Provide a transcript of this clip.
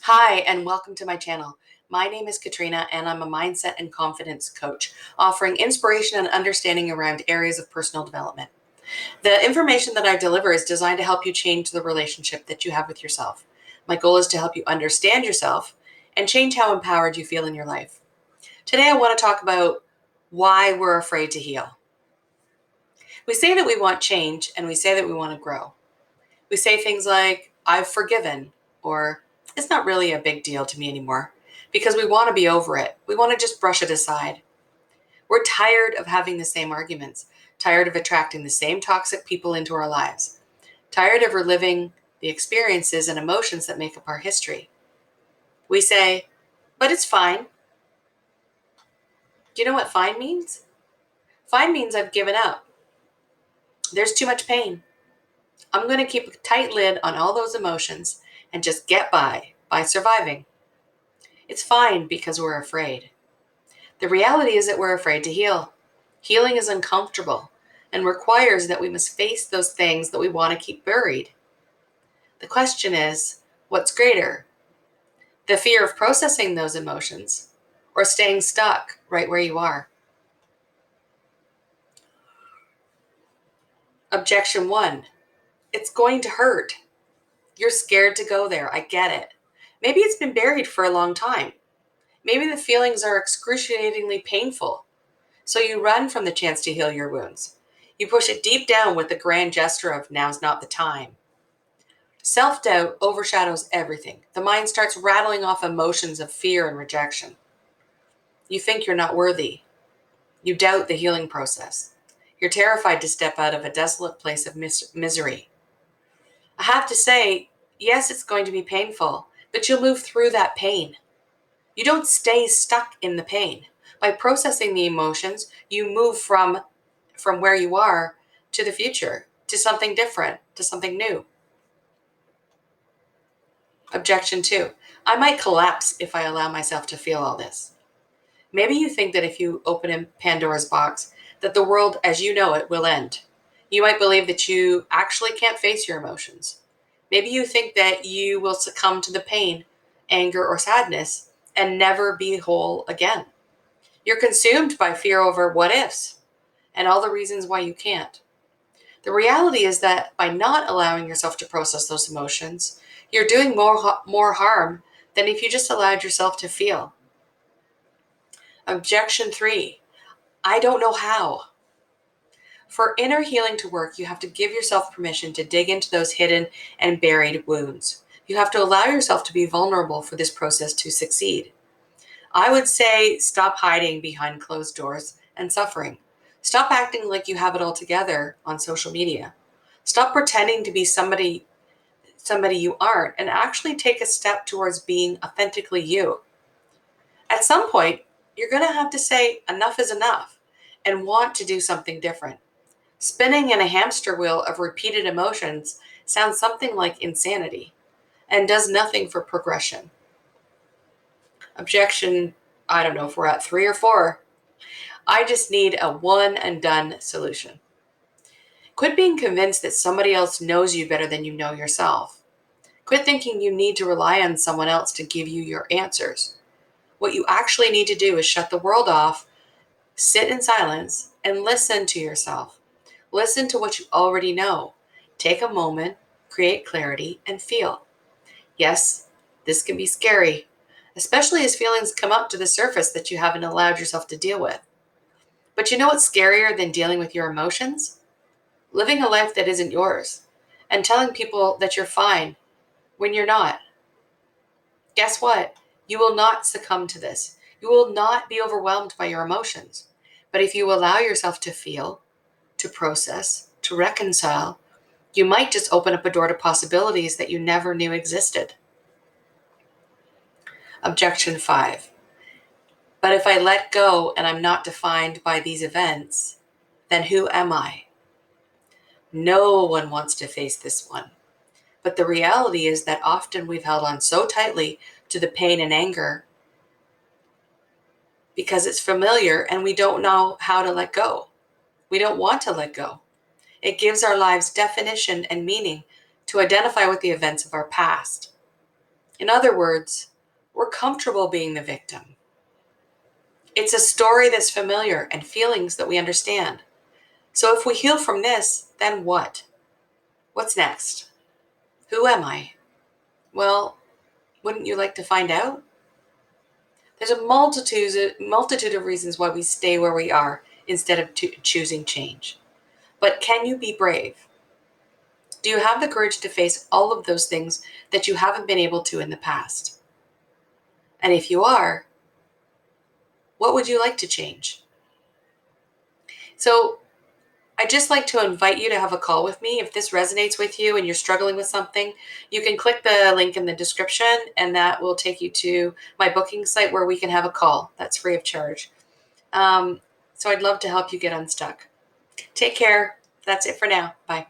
Hi, and welcome to my channel. My name is Katrina, and I'm a mindset and confidence coach, offering inspiration and understanding around areas of personal development. The information that I deliver is designed to help you change the relationship that you have with yourself. My goal is to help you understand yourself and change how empowered you feel in your life. Today, I want to talk about why we're afraid to heal. We say that we want change, and we say that we want to grow. We say things like, I've forgiven, or it's not really a big deal to me anymore, because we want to be over it. We want to just brush it aside. We're tired of having the same arguments, tired of attracting the same toxic people into our lives, tired of reliving the experiences and emotions that make up our history. We say, but it's fine. Do you know what fine means? Fine means I've given up. There's too much pain. I'm going to keep a tight lid on all those emotions and just get by surviving. It's fine because we're afraid. The reality is that we're afraid to heal. Healing is uncomfortable and requires that we must face those things that we want to keep buried. The question is, what's greater? The fear of processing those emotions or staying stuck right where you are? Objection 1. It's going to hurt. You're scared to go there. I get it. Maybe it's been buried for a long time. Maybe the feelings are excruciatingly painful, so you run from the chance to heal your wounds. You push it deep down with the grand gesture of now's not the time. Self-doubt overshadows everything. The mind starts rattling off emotions of fear and rejection. You think you're not worthy. You doubt the healing process. You're terrified to step out of a desolate place of misery. I have to say, yes, it's going to be painful, but you'll move through that pain. You don't stay stuck in the pain. By processing the emotions, you move from where you are to the future, to something different, to something new. Objection 2. I might collapse if I allow myself to feel all this. Maybe you think that if you open a Pandora's box, that the world as you know it will end. You might believe that you actually can't face your emotions. Maybe you think that you will succumb to the pain, anger, or sadness and never be whole again. You're consumed by fear over what ifs and all the reasons why you can't. The reality is that by not allowing yourself to process those emotions, you're doing more harm than if you just allowed yourself to feel. Objection 3. I don't know how. For inner healing to work, you have to give yourself permission to dig into those hidden and buried wounds. You have to allow yourself to be vulnerable for this process to succeed. I would say stop hiding behind closed doors and suffering. Stop acting like you have it all together on social media. Stop pretending to be somebody you aren't and actually take a step towards being authentically you. At some point, you're going to have to say enough is enough and want to do something different. Spinning in a hamster wheel of repeated emotions sounds something like insanity and does nothing for progression. Objection, I don't know if we're at 3 or 4. I just need a one and done solution. Quit being convinced that somebody else knows you better than you know yourself. Quit thinking you need to rely on someone else to give you your answers. What you actually need to do is shut the world off, sit in silence, and listen to yourself. Listen to what you already know. Take a moment, create clarity, and feel. Yes, this can be scary, especially as feelings come up to the surface that you haven't allowed yourself to deal with. But you know what's scarier than dealing with your emotions? Living a life that isn't yours and telling people that you're fine when you're not. Guess what? You will not succumb to this. You will not be overwhelmed by your emotions. But if you allow yourself to feel, to process, to reconcile, you might just open up a door to possibilities that you never knew existed. Objection 5. But if I let go and I'm not defined by these events, then who am I? No one wants to face this one. But the reality is that often we've held on so tightly to the pain and anger because it's familiar and we don't know how to let go. We don't want to let go. It gives our lives definition and meaning to identify with the events of our past. In other words, we're comfortable being the victim. It's a story that's familiar and feelings that we understand. So if we heal from this, then what? What's next? Who am I? Well, wouldn't you like to find out? There's a multitude of reasons why we stay where we are instead of choosing change. But can you be brave? Do you have the courage to face all of those things that you haven't been able to in the past? And if you are, what would you like to change? So I'd just like to invite you to have a call with me. If this resonates with you and you're struggling with something, you can click the link in the description and that will take you to my booking site where we can have a call. That's free of charge. So I'd love to help you get unstuck. Take care. That's it for now. Bye.